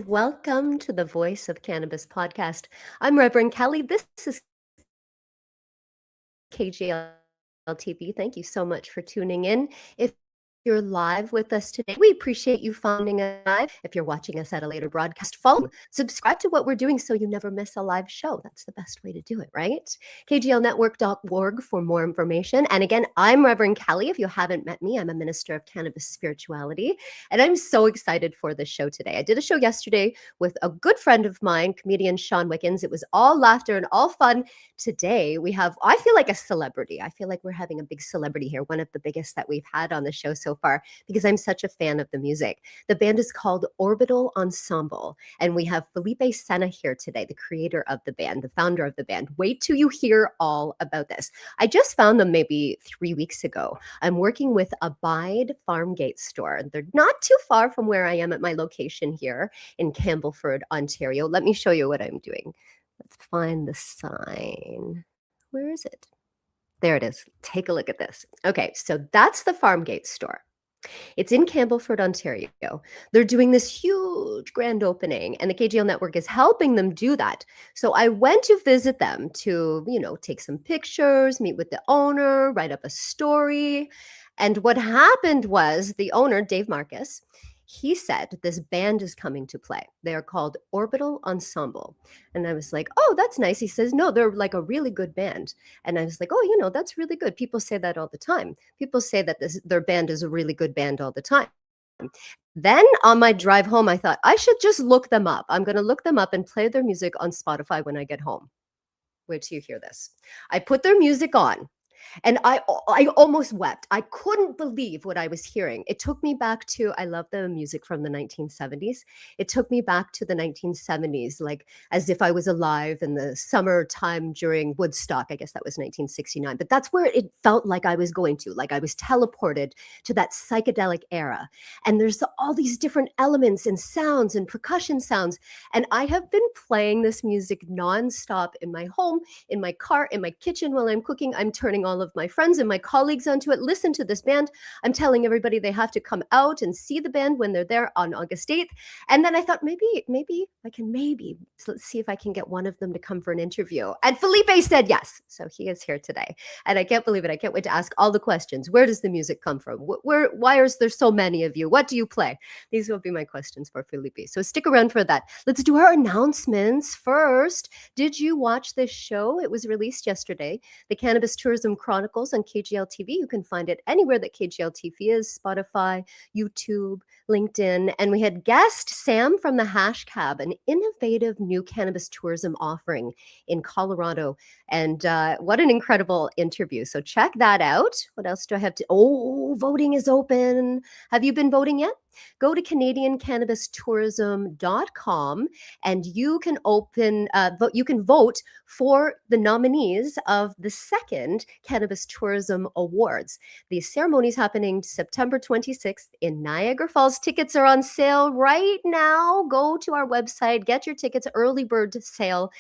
and welcome to the Voice of Cannabis podcast. I'm Reverend Kelly. This is KGL TV. Thank you so much for tuning in. If you're live with us today, we appreciate you finding us live. If you're watching us at a later broadcast, follow, subscribe to what we're doing so you never miss a live show. That's the best way to do it, right? KGLnetwork.org for more information. And again, I'm Reverend Kelly. If you haven't met me, I'm a minister of cannabis spirituality, and I'm so excited for this show today. I did a show yesterday with a good friend of mine, comedian Sean Wickens. It was all laughter and all fun. Today we have, I feel like a celebrity. I feel like we're having a big celebrity here, one of the biggest that we've had on the show so far, because I'm such a fan of the music. The band is called Orbital Ensemble, and we have Felipe Senna here today, the creator of the band, the founder of the band. Wait till you hear all about this. I just found them maybe 3 weeks ago. I'm working with Abide Farmgate store. They're not too far from where I am at my location here in Campbellford, Ontario. Let me show you what I'm doing. Let's find the sign. Where is it? There it is. Take a look at this. Okay, so that's the Farmgate store. It's in Campbellford, Ontario. They're doing this huge grand opening, and the KGL network is helping them do that. So I went to visit them to, take some pictures, meet with the owner, write up a story. And what happened was the owner, Dave Marcus, he said this band is coming to play. They are called Orbital Ensemble. And I was like, oh, that's nice. He says, no, they're like a really good band. And I was like, oh, that's really good. People say that all the time. People say that their band is a really good band all the time. Then on my drive home, I thought I should just look them up. I'm going to look them up and play their music on Spotify when I get home. Wait till you hear this. I put their music on. And I almost wept. I couldn't believe what I was hearing. It took me back to, I love the music from the 1970s. It took me back to the 1970s, like as if I was alive in the summertime during Woodstock. I guess that was 1969. But that's where it felt like I was going to, like I was teleported to that psychedelic era. And there's all these different elements and sounds and percussion sounds. And I have been playing this music nonstop in my home, in my car, in my kitchen while I'm cooking. I'm turning all of my friends and my colleagues onto it. Listen to this band. I'm telling everybody they have to come out and see the band when they're there on August 8th. And then I thought maybe I can so let's see if I can get one of them to come for an interview. And Felipe said yes. So he is here today. And I can't believe it. I can't wait to ask all the questions. Where does the music come from? Why is there so many of you? What do you play? These will be my questions for Felipe. So stick around for that. Let's do our announcements first. Did you watch this show? It was released yesterday. The Cannabis Tourism Chronicles on KGL TV. You can find it anywhere that KGL TV is, Spotify, YouTube, LinkedIn. And we had guest Sam from the Hash Cab, an innovative new cannabis tourism offering in Colorado. And what an incredible interview. So check that out. What else do I have to? Oh, voting is open. Have you been voting yet? Go to CanadianCannabisTourism.com and you can you can vote for the nominees of the second Cannabis Tourism Awards. The ceremony is happening September 26th in Niagara Falls. Tickets are on sale right now. Go to our website, get your tickets, early bird sale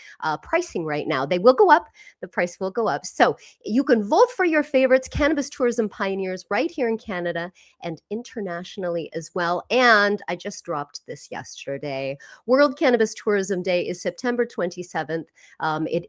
pricing right now. They will go up. The price will go up. So you can vote for your favorites, cannabis tourism pioneers right here in Canada and internationally as well. And I just dropped this yesterday. World Cannabis Tourism Day is September 27th.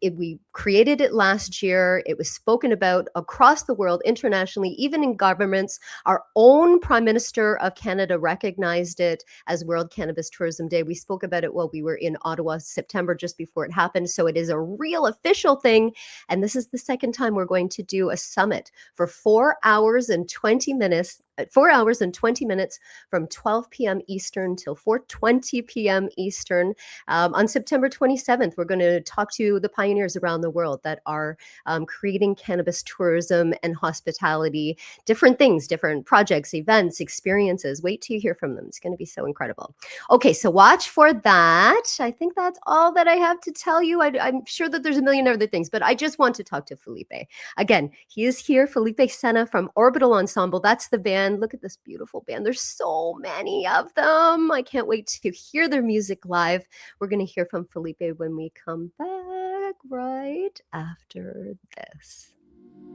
We created it last year. It was spoken about across the world, internationally, even in governments. Our own Prime Minister of Canada recognized it as World Cannabis Tourism Day. We spoke about it while we were in Ottawa, September, just before it happened. So it is a real official thing. And this is the second time we're going to do a summit for 4 hours and 20 minutes. 4 hours and 20 minutes from 12 p.m. Eastern till 4:20 p.m. Eastern. On September 27th, we're going to talk to the pioneers around the world that are creating cannabis tourism and hospitality, different things, different projects, events, experiences. Wait till you hear from them. It's going to be so incredible. Okay, so watch for that. I think that's all that I have to tell you. I'm sure that there's a million other things, but I just want to talk to Felipe. Again, he is here, Felipe Senna from Orbital Ensemble. That's the band. Look at this beautiful band. There's so many of them. I can't wait to hear their music live. We're going to hear from Felipe when we come back right after this. You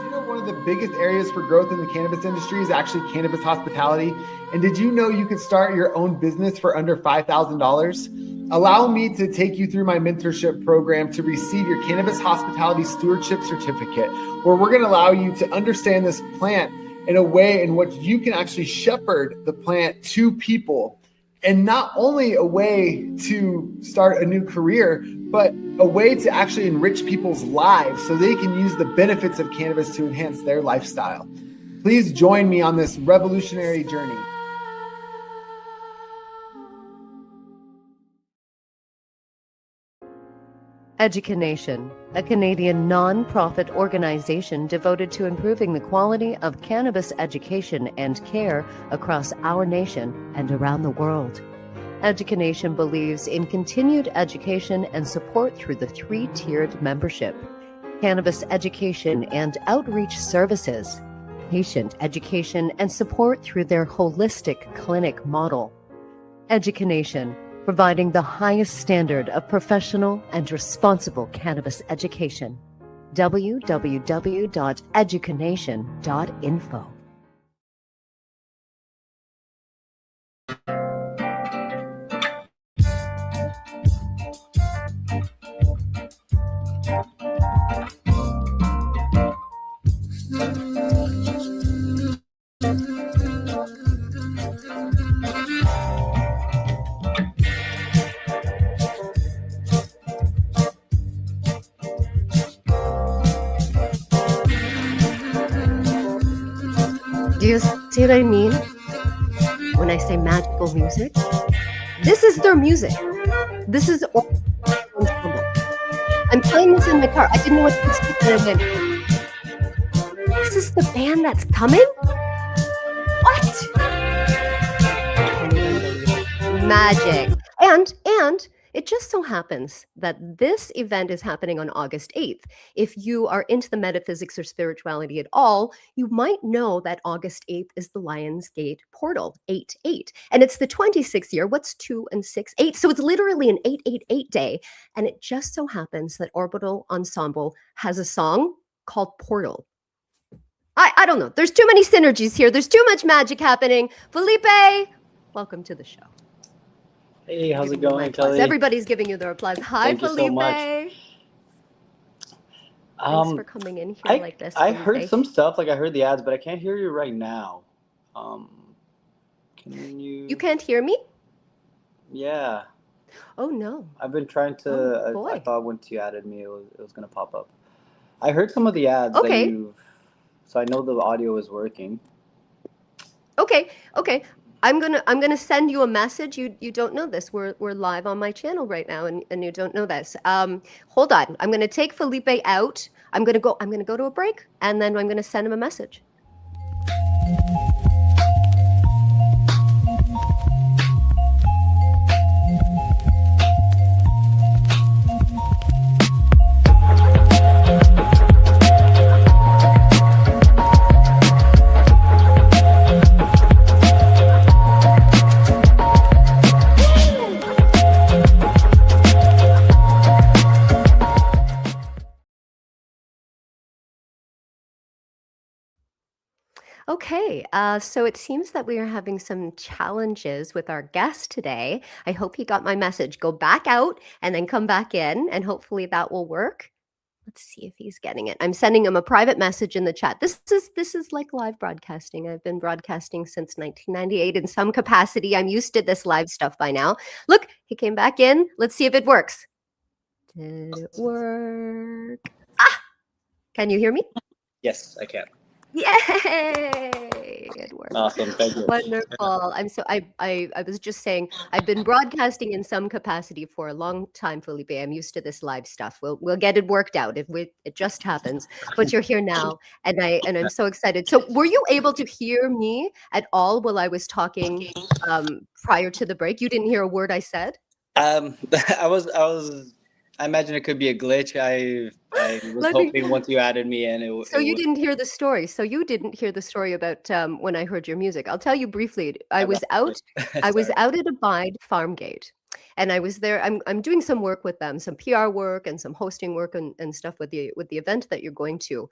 know one of the biggest areas for growth in the cannabis industry is actually cannabis hospitality? And did you know you can start your own business for under $5,000? Allow me to take you through my mentorship program to receive your cannabis hospitality stewardship certificate, where we're going to allow you to understand this plant in a way in which you can actually shepherd the plant to people. And not only a way to start a new career, but a way to actually enrich people's lives so they can use the benefits of cannabis to enhance their lifestyle. Please join me on this revolutionary journey. Educanation, a Canadian non-profit organization devoted to improving the quality of cannabis education and care across our nation and around the world. Educanation believes in continued education and support through the three-tiered membership: cannabis education and outreach services, patient education and support through their holistic clinic model. Educanation, providing the highest standard of professional and responsible cannabis education. www.educanation.info. Do you see what I mean when I say magical music? This is their music. This is Orbital Ensemble. I'm playing this in my car. I didn't know what to expect when I went. This is the band that's coming? What? Magic. And it just so happens that this event is happening on August 8th. If you are into the metaphysics or spirituality at all, you might know that August 8th is the Lion's Gate portal, 8-8. And it's the 26th year. What's 2 and 6? 8. So it's literally an 888 day. And it just so happens that Orbital Ensemble has a song called Portal. I don't know. There's too many synergies here. There's too much magic happening. Felipe, welcome to the show. Hey, how's it going, Kelly? Everybody's giving you their applause. Hi, Thank Felipe. you so much. Thanks for coming in here like this. I heard some stuff, like I heard the ads, but I can't hear you right now. Can you? You can't hear me? Yeah. Oh no. I've been trying to. Oh, boy. I thought once you added me, it was gonna pop up. I heard some of the ads Okay. that you've. So I know the audio is working. Okay. I'm gonna send you a message. You don't know this. We're live on my channel right now, and you don't know this. Hold on. I'm gonna take Felipe out. I'm gonna go to a break, and then I'm gonna send him a message. Okay, so it seems that we are having some challenges with our guest today. I hope he got my message. Go back out and then come back in, and hopefully that will work. Let's see if he's getting it. I'm sending him a private message in the chat. This is like live broadcasting. I've been broadcasting since 1998 in some capacity. I'm used to this live stuff by now. Look, he came back in. Let's see if it works. Did it work? Ah! Can you hear me? Yes, I can. Yay! It worked. Awesome, thank you. Wonderful. I was just saying, I've been broadcasting in some capacity for a long time, Felipe. I'm used to this live stuff. We'll get it worked out. It just happens. But you're here now, and I'm so excited. So were you able to hear me at all while I was talking prior to the break? You didn't hear a word I said? I imagine it could be a glitch. I was hoping once you added me in, you didn't hear the story. So you didn't hear the story about when I heard your music. I'll tell you briefly. I was out at Abide Farm Gate, and I was there. I'm doing some work with them, some PR work and some hosting work and stuff with the event that you're going to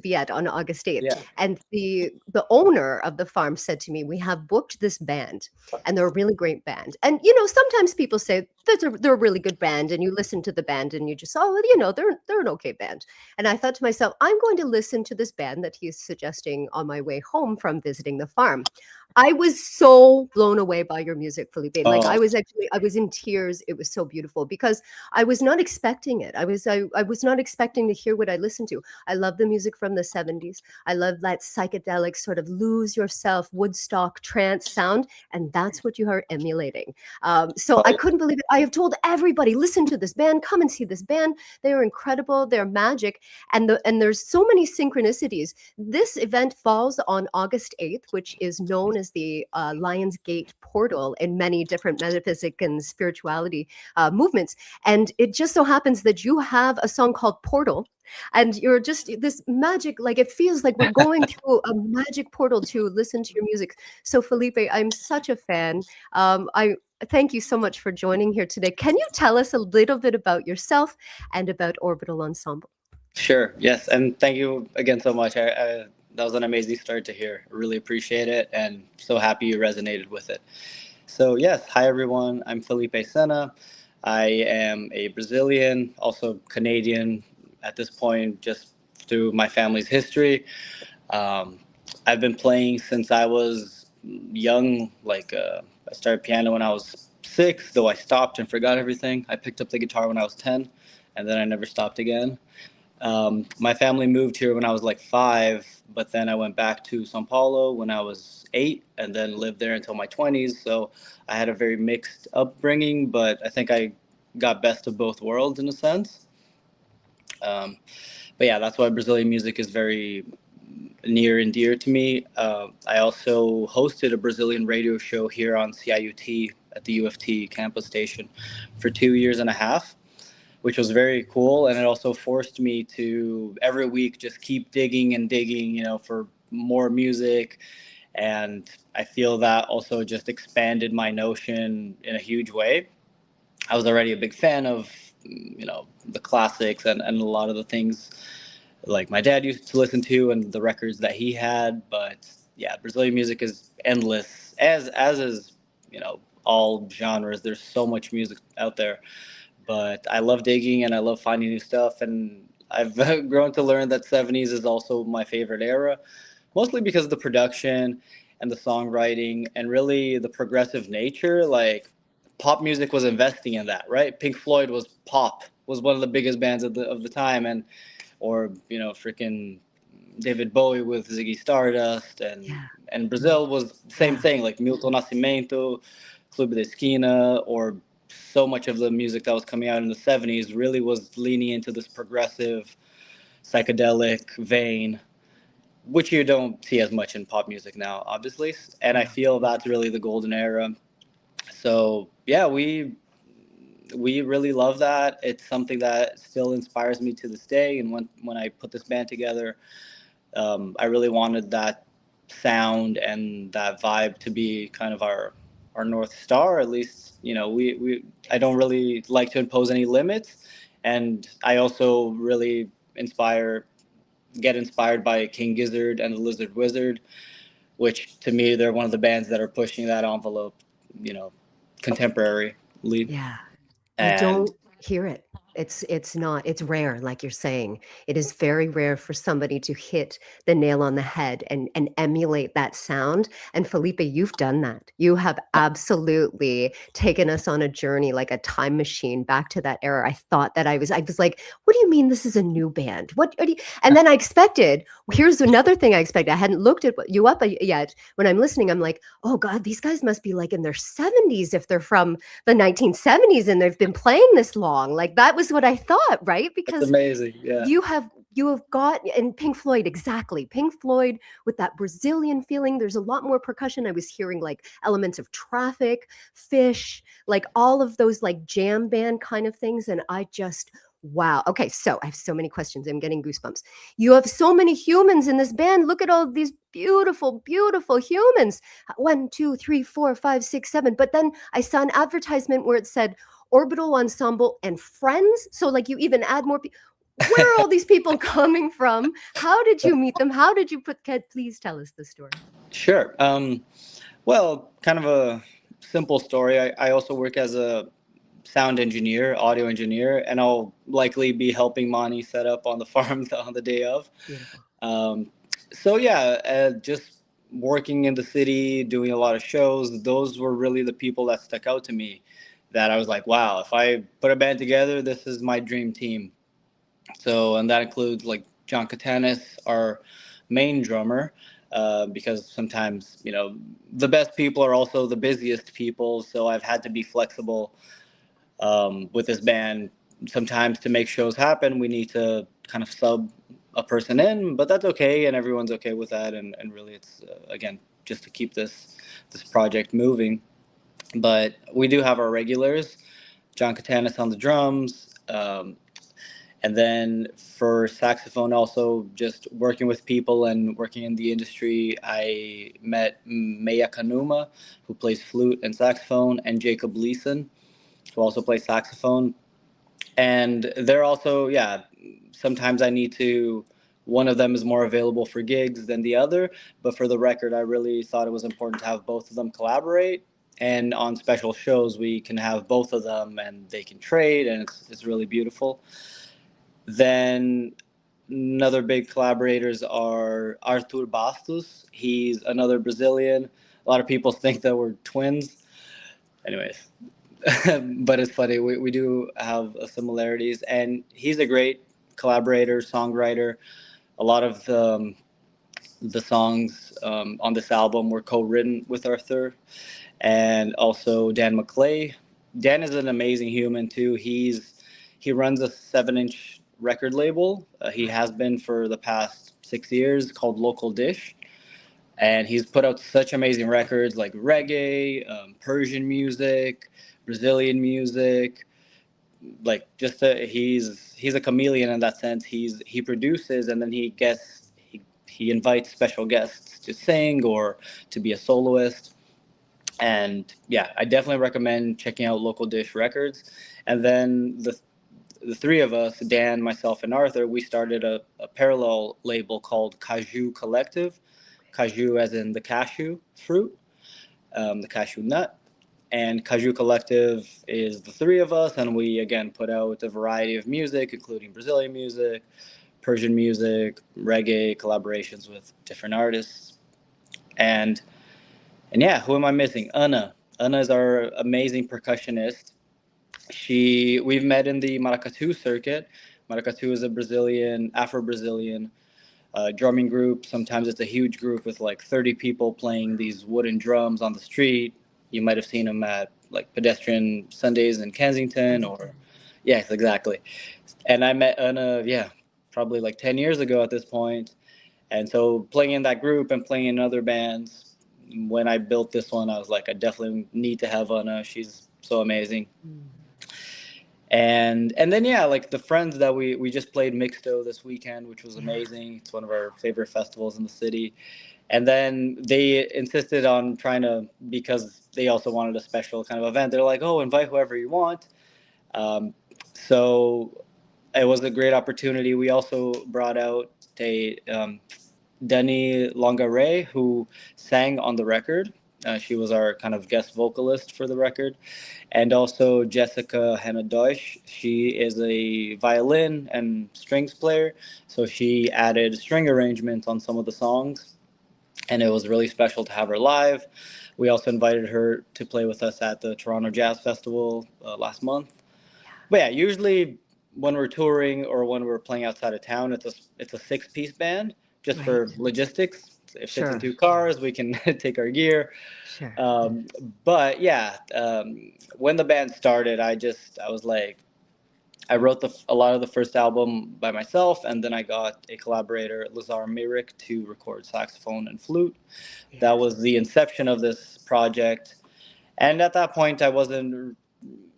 be at on August 8th. Yeah. And the owner of the farm said to me, "We have booked this band, and they're a really great band." And sometimes people say they're a really good band, and you listen to the band and you just, oh, they're an okay band. And I thought to myself, I'm going to listen to this band that he's suggesting on my way home from visiting the farm. I was so blown away by your music, Felipe. Like Oh, I was in tears. It was so beautiful because I was not expecting it. I was not expecting to hear what I listened to. I love the music from the 70s. I love that psychedelic sort of lose yourself Woodstock trance sound, and that's what you are emulating. So I couldn't believe it. I have told everybody, listen to this band, come and see this band. They are incredible. They're magic, and there's so many synchronicities. This event falls on August 8th, which is known as the Lion's Gate portal in many different metaphysic and spirituality movements. And it just so happens that you have a song called Portal. And you're just this magic, like it feels like we're going through a magic portal to listen to your music. So Felipe, I'm such a fan. I thank you so much for joining here today. Can you tell us a little bit about yourself and about Orbital Ensemble? sure. Yes, and thank you again so much. That was an amazing start to hear. I really appreciate it, and so happy you resonated with it. So yes, hi everyone. I'm Felipe Sena. I am a Brazilian, also Canadian at this point, just through my family's history. Um, I've been playing since I was young. I started piano when I was 6, though I stopped and forgot everything. I picked up the guitar when I was 10, and then I never stopped again. My family moved here when I was like 5, but then I went back to Sao Paulo when I was 8, and then lived there until my 20s. So I had a very mixed upbringing, but I think I got best of both worlds in a sense. Um, but yeah, that's why Brazilian music is very near and dear to me. I also hosted a Brazilian radio show here on CIUT at the UFT campus station for 2 years and a half, which was very cool. And it also forced me to every week just keep digging and digging, for more music. And I feel that also just expanded my notion in a huge way. I was already a big fan of, the classics and a lot of the things like my dad used to listen to and the records that he had. But yeah, Brazilian music is endless, as is, all genres. There's so much music out there. But I love digging and I love finding new stuff. And I've grown to learn that 70s is also my favorite era, mostly because of the production and the songwriting and really the progressive nature. Like pop music was investing in that, right? Pink Floyd was one of the biggest bands of the time, and or freaking David Bowie with Ziggy Stardust, and Yeah. Brazil was the same Yeah. thing, like Milton Nascimento, Clube da Esquina, or so much of the music that was coming out in the 70s really was leaning into this progressive psychedelic vein, which you don't see as much in pop music now, obviously. And I Yeah. feel that's really the golden era. So yeah, we really love that. It's something that still inspires me to this day. And when I put this band together, I really wanted that sound and that vibe to be kind of our north star. At least, we I don't really like to impose any limits, and I also really get inspired by King Gizzard and the Lizard Wizard, which to me they're one of the bands that are pushing that envelope, you know, contemporarily. Yeah. You And don't hear it. It's rare, like you're saying. It is very rare for somebody to hit the nail on the head and emulate that sound. And Felipe, you've done that. You have absolutely taken us on a journey like a time machine back to that era. I thought that I was like, what do you mean this is a new band? What are you? And then I expected, here's another thing I expected. I hadn't looked at you up yet. When I'm listening, I'm like, oh God, these guys must be like in their 70s if they're from the 1970s and they've been playing this long. Like that was what I thought, right? it's Because amazing. Yeah. you have got, and Pink Floyd, exactly. Pink Floyd with that Brazilian feeling. There's a lot more percussion. I was hearing like elements of Traffic, Fish, like all of those like jam band kind of things. And I just Wow. Okay, so I have so many questions. I'm getting goosebumps. You have so many humans in this band. Look at all these beautiful, beautiful humans. 1, 2, 3, 4, 5, 6, 7. But then I saw an advertisement where it said Orbital Ensemble and friends. So like you even add more people. Where are all these people coming from? How did you meet them? How did you put please tell us the story. Sure. Well, kind of a simple story. I also work as a sound engineer, audio engineer, and I'll likely be helping Monty set up on the farm on the day of. Beautiful. So yeah, just working in the city, doing a lot of shows. Those were really the people that stuck out to me. That I was like, wow, if I put a band together, this is my dream team. So, and that includes like John Katanis, our main drummer, because sometimes, the best people are also the busiest people. So I've had to be flexible with this band. Sometimes to make shows happen, we need to kind of sub a person in, but that's okay. And everyone's okay with that. And really it's, again, just to keep this project moving. But we do have our regulars, John Katanis on the drums, and then for saxophone, also just working with people and working in the industry, I met Maya Kanuma, who plays flute and saxophone, and Jacob Leeson, who also plays saxophone. And they're also, yeah, sometimes I need to, one of them is more available for gigs than the other. But for the record, I really thought it was important to have both of them collaborate. And on special shows, we can have both of them and they can trade, and it's really beautiful. Then another big collaborators are Arthur Bastos. He's another Brazilian. A lot of people think that we're twins. Anyways, but it's funny. We do have similarities, and he's a great collaborator, songwriter. A lot of the songs on this album were co-written with Arthur, and also Dan McClay. Dan is an amazing human too. He runs a 7-inch record label. He has been for the past 6 years, called Local Dish, and he's put out such amazing records like reggae, Persian music, Brazilian music. Like just he's a chameleon in that sense. He produces and then he invites special guests to sing or to be a soloist. And yeah, I definitely recommend checking out Local Dish Records. And then the three of us, Dan, myself, and Arthur, we started a parallel label called Kaju Collective. Kaju as in the cashew fruit, the cashew nut. And Kaju Collective is the three of us, and we again put out a variety of music, including Brazilian music, Persian music, reggae, collaborations with different artists. And and yeah, who am I missing? Ana. Ana is our amazing percussionist. We've met in the maracatu circuit. Maracatu is a Brazilian, Afro-Brazilian drumming group. Sometimes it's a huge group with like 30 people playing these wooden drums on the street. You might have seen them at like pedestrian Sundays in Kensington, or yes, exactly. And I met Ana, yeah, probably like 10 years ago at this point. And so playing in that group and playing in other bands, when I built this one, I was like, I definitely need to have Ana. She's so amazing. And then yeah, like the friends that we just played Mixto this weekend, which was amazing. It's one of our favorite festivals in the city. And then they insisted on trying to, because they also wanted a special kind of event. They're like, oh, invite whoever you want. So it was a great opportunity. We also brought out a Dani Longaray, who sang on the record. She was our kind of guest vocalist for the record. And also Jessica Hannah Deutsch. She is a violin and strings player. So she added string arrangements on some of the songs. And it was really special to have her live. We also invited her to play with us at the Toronto Jazz Festival last month. But yeah, usually when we're touring or when we're playing outside of town, it's a 6-piece band just for logistics. It fits in 2 cars. We can take our gear. Sure. But yeah, when the band started, I was like, I wrote a lot of the first album by myself, and then I got a collaborator, Lazar Mirik, to record saxophone and flute. That was the inception of this project. And at that point,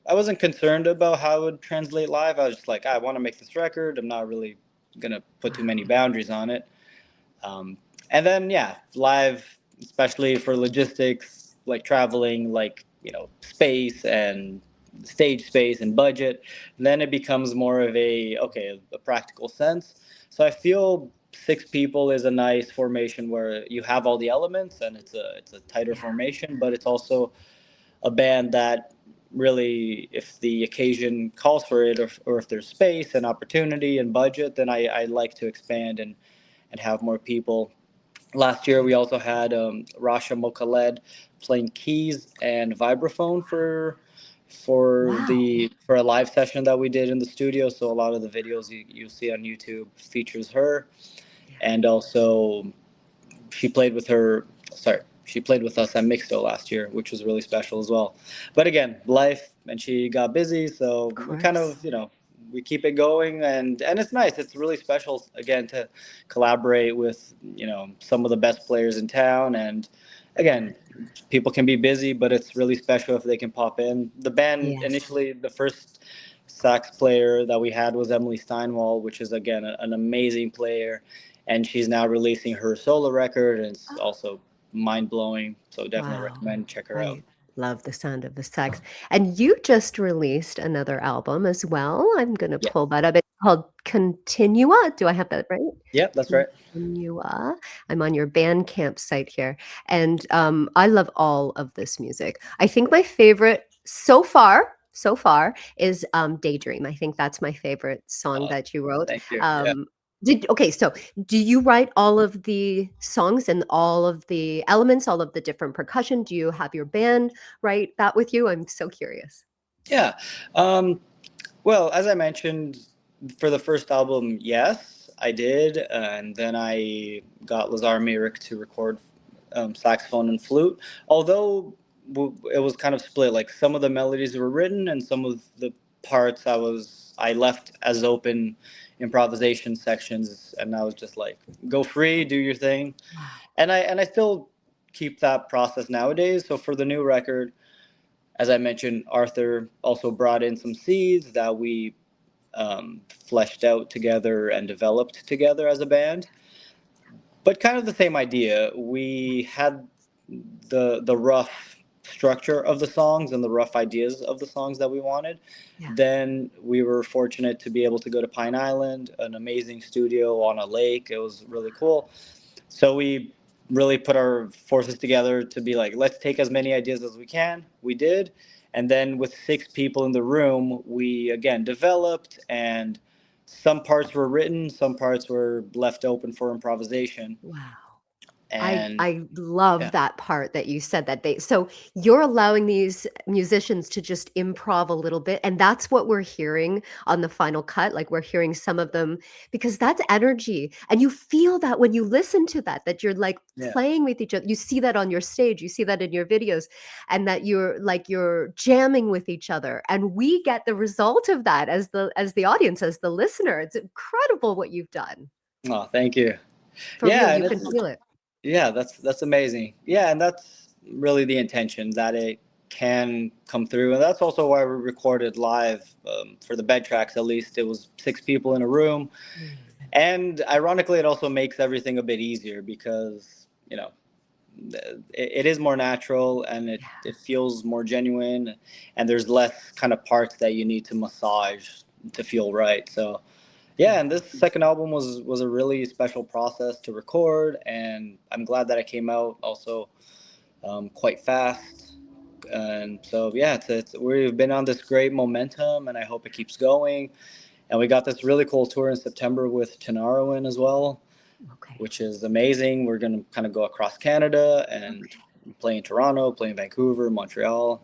I wasn't concerned about how it would translate live. I was just like, I want to make this record. I'm not really gonna put too many boundaries on it. Um, and then yeah, live, especially for logistics, like traveling, like space and stage space and budget, then it becomes more of a practical sense. So I feel 6 people is a nice formation where you have all the elements and it's a tighter Yeah. formation, but it's also a band that really, if the occasion calls for it, or if there's space and opportunity and budget, then I like to expand and have more people. Last year, we also had Rasha Mokaled playing keys and vibraphone Wow. for a live session that we did in the studio. So a lot of the videos you see on YouTube features her, Yeah. and also she played with her. Sorry, she played with us at Mixto last year, which was really special as well. But again, life, and she got busy, so Of we kind course. of we keep it going, and it's nice. It's really special again to collaborate with some of the best players in town, and again, people can be busy, but it's really special if they can pop in. The band Yes. initially, the first sax player that we had was Emily Steinwall, which is again an amazing player, and she's now releasing her solo record, and it's also mind blowing. So definitely Wow. recommend check her out. I love the sound of the sax. And you just released another album as well. I'm going to Yeah, pull that up. It's called Continua. Do I have that right? yeah, that's right. Continua. I'm on your Bandcamp site here. And I love all of this music. I think my favorite so far is Daydream. I think that's my favorite song Oh, that you wrote. thank you. Yeah. Um, okay, so do you write all of the songs and all of the elements, all of the different percussion? Do you have your band write that with you? I'm so curious. Yeah. Um, well, as I mentioned, for the first album, yes, I did, and then I got Lazar Mirik to record saxophone and flute. Although it was kind of split, like some of the melodies were written, and some of the parts I left as open improvisation sections, and I was just like, go free, do your thing, Wow. and I still keep that process nowadays. So for the new record, as I mentioned, Arthur also brought in some seeds that we fleshed out together and developed together as a band. But kind of the same idea. We had the rough structure of the songs and the rough ideas of the songs that we wanted. Yeah. Then we were fortunate to be able to go to Pine Island, an amazing studio on a lake. It was really cool. So we really put our forces together to be like, let's take as many ideas as we can. We did. And then with 6 people in the room, we again developed, and some parts were written, some parts were left open for improvisation. Wow. I And I love yeah, that part that you said that so you're allowing these musicians to just improv a little bit, and that's what we're hearing on the final cut, like, we're hearing some of them because that's energy, and you feel that when you listen to that you're, like, yeah, playing with each other. You see that on your stage, you see that in your videos, and that you're jamming with each other, and we get the result of that as the audience, as the listener. It's incredible what you've done. oh, thank you. For real, Yeah, and you can it's feel it. yeah, that's amazing. Yeah, and that's really the intention, that it can come through, and that's also why we recorded live for the bed tracks. At least it was 6 people in a room, Mm, and ironically, it also makes everything a bit easier because it is more natural, and it yeah. feels more genuine, and there's less kind of parts that you need to massage to feel right. So yeah, and this second album was a really special process to record, and I'm glad that it came out also quite fast. And so yeah, we've been on this great momentum, and I hope it keeps going. And we got this really cool tour in September with Tenaroin as well, Okay. which is amazing. We're gonna kind of go across Canada and play in Toronto, play in Vancouver, Montreal.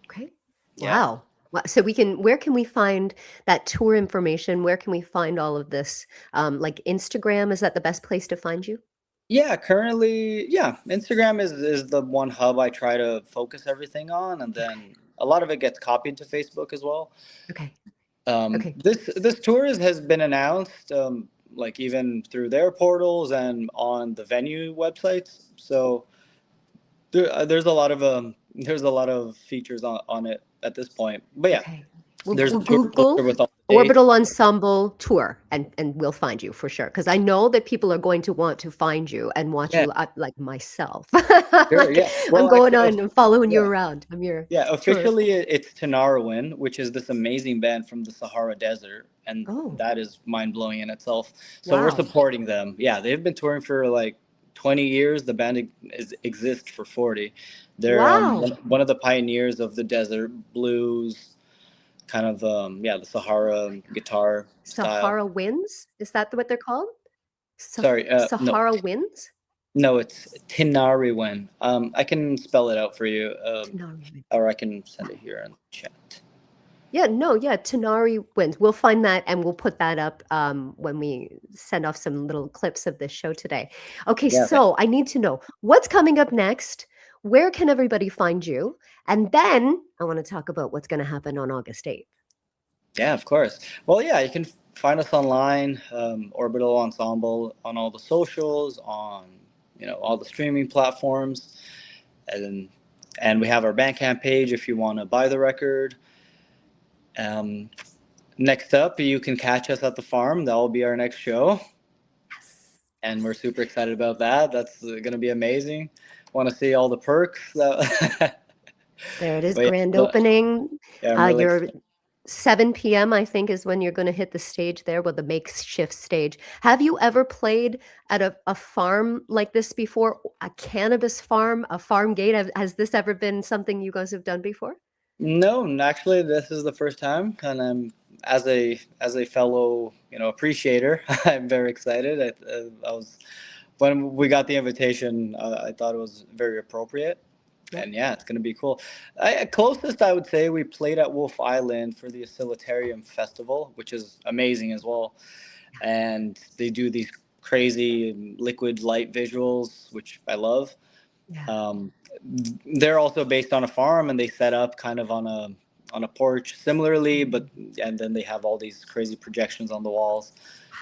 Okay. Yeah. Wow. So where can we find that tour information? Where can we find all of this? Like Instagram, is that the best place to find you? Yeah, currently, yeah, Instagram is the one hub I try to focus everything on, and Okay. then a lot of it gets copied to Facebook as well. Okay. Okay. This tour has been announced, like even through their portals and on the venue websites. So there's a lot of features on it. at this point. But yeah, Okay. there's a We'll tour poster Google with all the dates. Orbital Ensemble tour, and we'll find you for sure. Because I know that people are going to want to find you and watch Yeah, you, like myself. sure. Like, Yeah. I'm Well, going actually, on and following you yeah. around. I'm your Yeah, tour. officially it's Tanarwin, which is this amazing band from the Sahara Desert, and Oh, that is mind blowing in itself. So we're wow. supporting them. Yeah, they've been touring for like 20 years. The band exists for 40. They're Wow. one of the pioneers of the desert blues, kind of yeah, the Oh Sahara my God. guitar style. Sahara Winds? Is that what they're called? Sorry, no, Sahara Winds? no, it's Tinariwen. I can spell it out for you, Tanari Wind. or I can send it here in the chat. Yeah, no, yeah, Tanari Winds. We'll find that and we'll put that up when we send off some little clips of this show today. Okay, Yeah, so I need to know what's coming up next. Where can everybody find you? And then I want to talk about what's going to happen on August 8th. yeah, of course. Well, yeah, you can find us online, Orbital Ensemble, on all the socials, on all the streaming platforms, and we have our Bandcamp page if you want to buy the record. Um, Next up, you can catch us at the farm. That will be our next show, Yes. and we're super excited about that. That's going to be amazing. Want to see all the perks. There it is, But grand yeah, opening. yeah, I'm really Your excited. 7 p.m., I think, is when you're going to hit the stage there, well, the makeshift stage. Have you ever played at a farm like this before? A cannabis farm, a farm gate? Has this ever been something you guys have done before? No, actually, this is the first time, and I'm as a fellow, appreciator. I'm very excited. I was when we got the invitation. I thought it was very appropriate, Yep. and yeah, it's gonna be cool. Closest, I would say, we played at Wolf Island for the Oscillotarium Festival, which is amazing as well. And they do these crazy liquid light visuals, which I love. Yeah. Um, they're also based on a farm, and they set up kind of on a porch similarly, but and then they have all these crazy projections on the walls.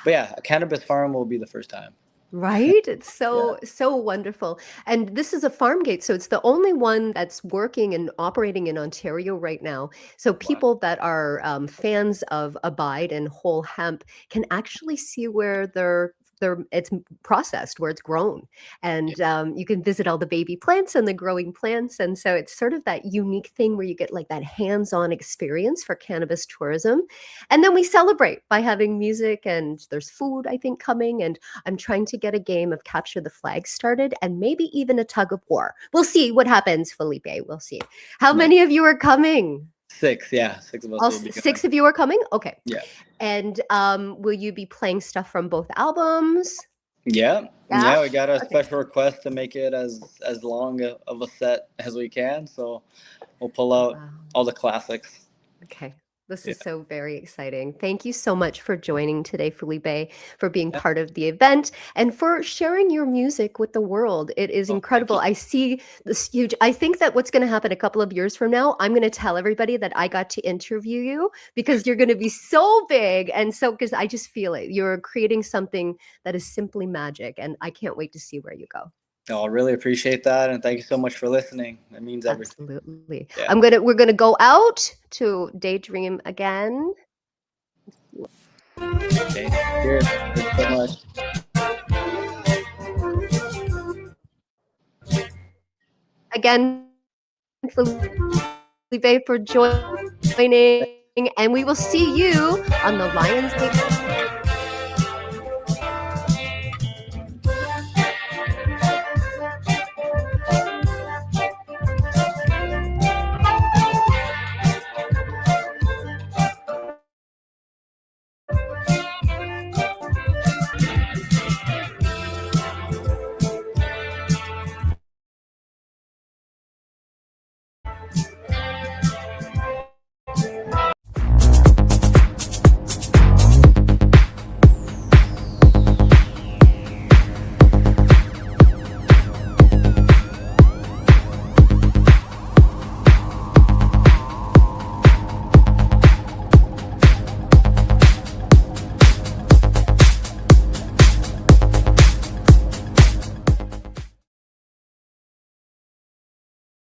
But yeah, a cannabis farm will be the first time. Right? It's Yeah. so wonderful. And this is a farm gate, so it's the only one that's working and operating in Ontario right now. So Wow. people that are fans of Abide and whole hemp can actually see where it's processed, where it's grown. Yeah. And you can visit all the baby plants and the growing plants. And so it's sort of that unique thing where you get like that hands-on experience for cannabis tourism. And then we celebrate by having music, and there's food, I think, coming. And I'm trying to get a game of capture the flag started and maybe even a tug of war. We'll see what happens, Felipe. We'll see. How Yeah. many of you are coming? Six. Yeah, six of us All will be 6 coming. of you are coming? Okay. Yeah. And will you be playing stuff from both albums? Yeah. Yeah. Yeah. We got a Okay. special request to make it as long of a set as we can, so we'll pull out Wow. all the classics. Okay. This Yeah. is so very exciting. Thank you so much for joining today, Felipe, for being Yeah. part of the event and for sharing your music with the world. It is Oh, thank incredible. you. I see this huge. I think that what's going to happen a couple of years from now, I'm going to tell everybody that I got to interview you because you're going to be so big. And so, because I just feel it, you're creating something that is simply magic. And I can't wait to see where you go. No, I really appreciate that, and thank you so much for listening. It means everything. Absolutely. Yeah. We're gonna go out to Daydream again. Okay. Cheers. Thanks so much. Again, Felipe, for joining, and we will see you on the Lionsgate